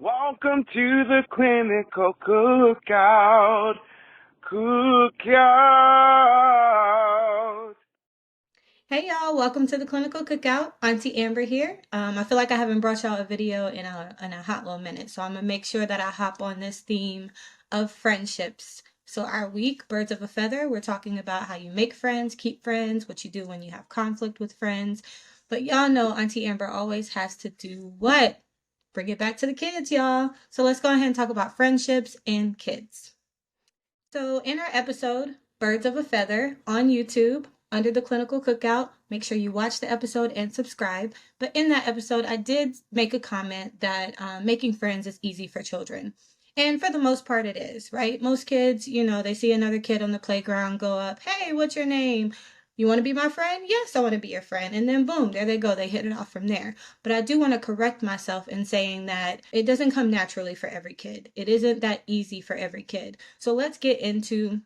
Welcome to the clinical cookout. Cookout. Hey y'all, welcome to the Clinical Cookout. Auntie Amber here. I feel like I haven't brought y'all a video in a hot little minute, so I'm gonna make sure that I hop on this theme of friendships. So our week, Birds of a Feather, we're talking about how you make friends, keep friends, what you do when you have conflict with friends. But y'all know Auntie Amber always has to do what? Bring it back to the kids, y'all. So let's go ahead and talk about friendships and kids. So, in our episode, Birds of a Feather on YouTube under the Clinical Cookout, make sure you watch the episode and subscribe. But in that episode, I did make a comment that making friends is easy for children. And for the most part, it is, right? Most kids, they see another kid on the playground go up, hey, what's your name? You want to be my friend? Yes, I want to be your friend. And then boom, there they go. They hit it off from there. But I do want to correct myself in saying that it doesn't come naturally for every kid. It isn't that easy for every kid. So let's get into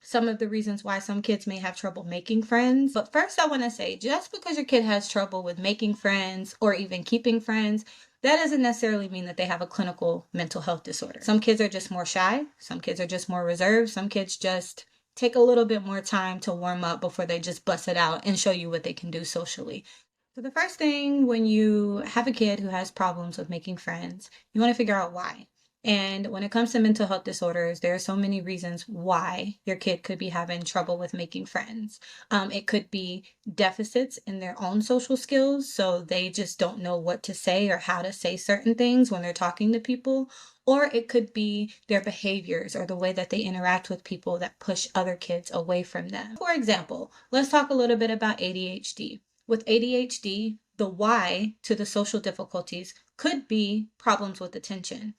some of the reasons why some kids may have trouble making friends. But first, I want to say just because your kid has trouble with making friends or even keeping friends, that doesn't necessarily mean that they have a clinical mental health disorder. Some kids are just more shy. Some kids are just more reserved. Some kids just take a little bit more time to warm up before they just bust it out and show you what they can do socially. So the first thing when you have a kid who has problems with making friends, you want to figure out why. And when it comes to mental health disorders, there are so many reasons why your kid could be having trouble with making friends. It could be deficits in their own social skills, so they just don't know what to say or how to say certain things when they're talking to people. Or it could be their behaviors or the way that they interact with people that push other kids away from them. For example, let's talk a little bit about ADHD. With ADHD, the why to the social difficulties could be problems with attention.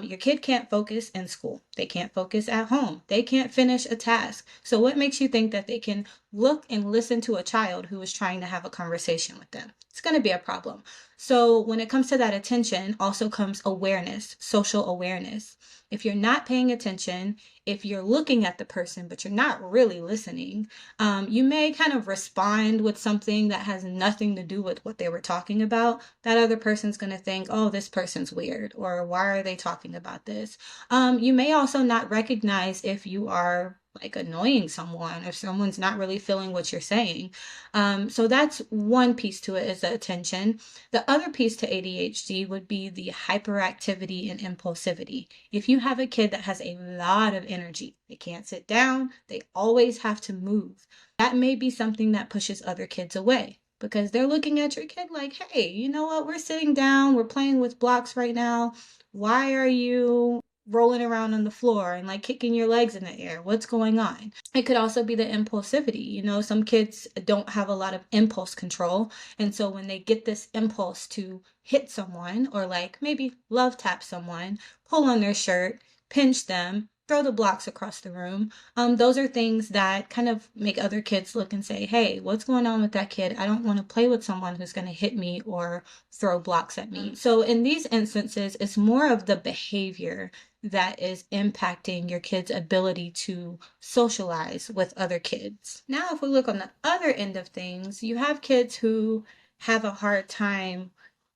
Your kid can't focus in school. They can't focus at home. They can't finish a task. So what makes you think that they can look and listen to a child who is trying to have a conversation with them? It's going to be a problem. So when it comes to that attention, also comes awareness, social awareness. If you're not paying attention, if you're looking at the person, but you're not really listening, you may kind of respond with something that has nothing to do with what they were talking about. That other person's going to think, oh, this person's weird, or why are they talking about this? You may also not recognize if you are like annoying someone or someone's not really feeling what you're saying. So that's one piece to it is the attention. The other piece to ADHD would be the hyperactivity and impulsivity. If you have a kid that has a lot of energy, they can't sit down, they always have to move. That may be something that pushes other kids away because they're looking at your kid like, hey, you know what? We're sitting down, we're playing with blocks right now. Why are you rolling around on the floor and like kicking your legs in the air? What's going on? It could also be the impulsivity. Some kids don't have a lot of impulse control. And so when they get this impulse to hit someone or like maybe love tap someone, pull on their shirt, pinch them, throw the blocks across the room. Those are things that kind of make other kids look and say, hey, what's going on with that kid? I don't want to play with someone who's going to hit me or throw blocks at me. So in these instances, it's more of the behavior that is impacting your kid's ability to socialize with other kids. Now, if we look on the other end of things, you have kids who have a hard time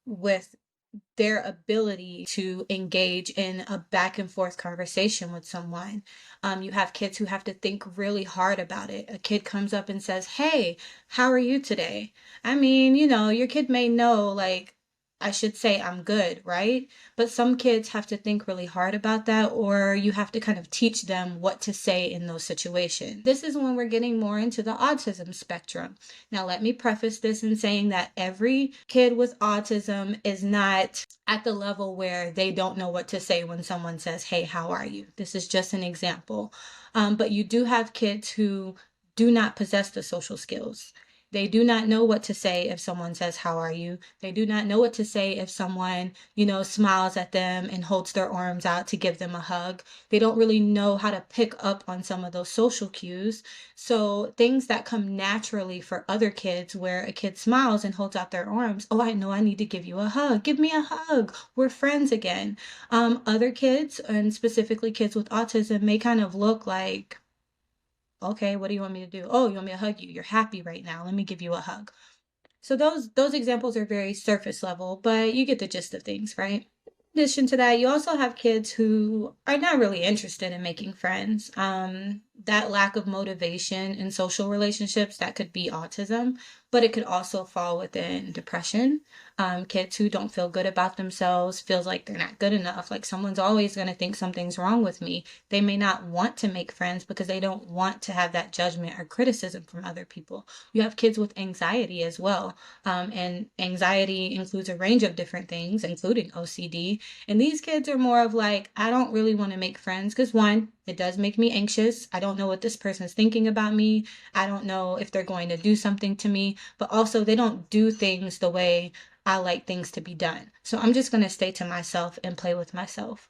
with their ability to engage in a back and forth conversation with someone. You have kids who have to think really hard about it. A kid comes up and says, hey, how are you today? I mean, your kid may know, like, I should say I'm good, right? But some kids have to think really hard about that, or you have to kind of teach them what to say in those situations. This is when we're getting more into the autism spectrum. Now, let me preface this in saying that every kid with autism is not at the level where they don't know what to say when someone says, hey, how are you? This is just an example. But you do have kids who do not possess the social skills. They do not know what to say if someone says, how are you? They do not know what to say if someone, smiles at them and holds their arms out to give them a hug. They don't really know how to pick up on some of those social cues. So things that come naturally for other kids where a kid smiles and holds out their arms, oh, I know I need to give you a hug. Give me a hug. We're friends again. Other kids, and specifically kids with autism, may kind of look like, okay, what do you want me to do? Oh, you want me to hug you? You're happy right now. Let me give you a hug. So those examples are very surface level, but you get the gist of things, right? In addition to that, you also have kids who are not really interested in making friends. That lack of motivation in social relationships, that could be autism, but it could also fall within depression. Kids who don't feel good about themselves, feels like they're not good enough, like someone's always going to think something's wrong with me. They may not want to make friends because they don't want to have that judgment or criticism from other people. You have kids with anxiety as well. And anxiety includes a range of different things, including OCD. And these kids are more of like, I don't really want to make friends because one, it does make me anxious. I don't know what this person is thinking about me. I don't know if they're going to do something to me, but also they don't do things the way I like things to be done. So I'm just going to stay to myself and play with myself.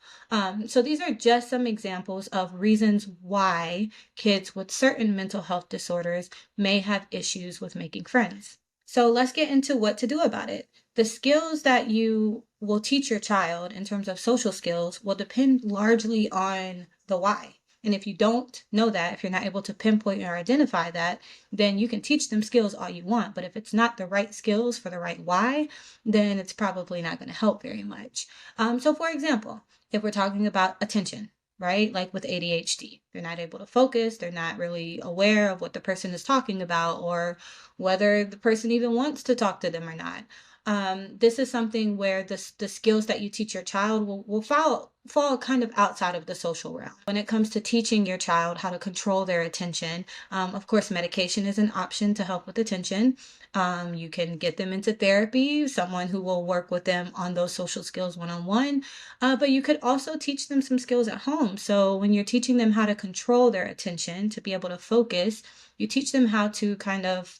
So these are just some examples of reasons why kids with certain mental health disorders may have issues with making friends. So let's get into what to do about it. The skills that you will teach your child in terms of social skills will depend largely on the why. And if you don't know that, if you're not able to pinpoint or identify that, then you can teach them skills all you want. But if it's not the right skills for the right why, then it's probably not going to help very much. So, for example, if we're talking about attention, right? Like with ADHD, they're not able to focus, they're not really aware of what the person is talking about or whether the person even wants to talk to them or not. This is something where the skills that you teach your child will fall kind of outside of the social realm. When it comes to teaching your child how to control their attention, of course, medication is an option to help with attention. You can get them into therapy, someone who will work with them on those social skills one-on-one. But you could also teach them some skills at home. So when you're teaching them how to control their attention, to be able to focus, you teach them how to kind of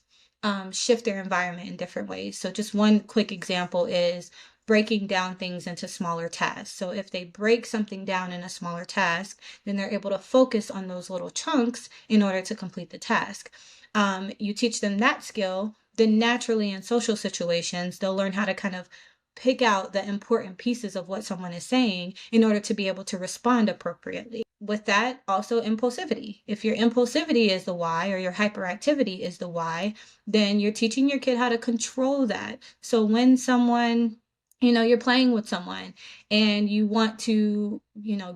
shift their environment in different ways. So just one quick example is breaking down things into smaller tasks. So if they break something down in a smaller task, then they're able to focus on those little chunks in order to complete the task. You teach them that skill, then naturally in social situations, they'll learn how to kind of pick out the important pieces of what someone is saying in order to be able to respond appropriately. With that, also impulsivity. If your impulsivity is the why or your hyperactivity is the why, then you're teaching your kid how to control that. So when someone, you're playing with someone and you want to,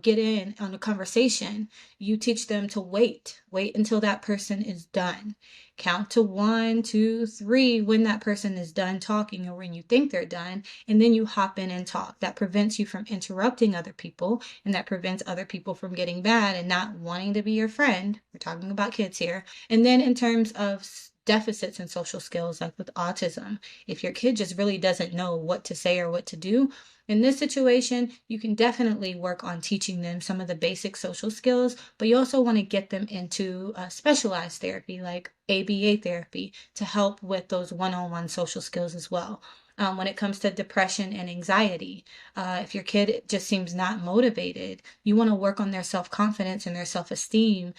get in on a conversation, you teach them to wait until that person is done. Count to 1, 2, 3 when that person is done talking or when you think they're done, and then you hop in and talk. That prevents you from interrupting other people, and that prevents other people from getting mad and not wanting to be your friend. We're talking about kids here. And then in terms of deficits in social skills, like with autism, if your kid just really doesn't know what to say or what to do, in this situation, you can definitely work on teaching them some of the basic social skills, but you also want to get them into specialized therapy like ABA therapy to help with those one-on-one social skills as well. When it comes to depression and anxiety, if your kid just seems not motivated, you want to work on their self-confidence and their self-esteem,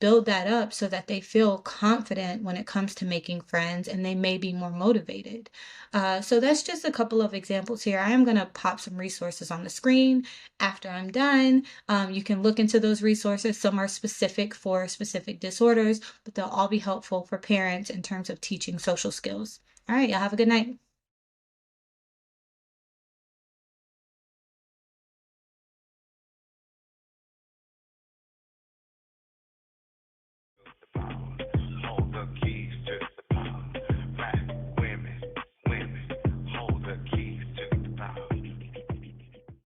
build that up so that they feel confident when it comes to making friends and they may be more motivated. So that's just a couple of examples here. I am going to pop some resources on the screen after I'm done. You can look into those resources. Some are specific for specific disorders, but they'll all be helpful for parents in terms of teaching social skills. All right, y'all have a good night.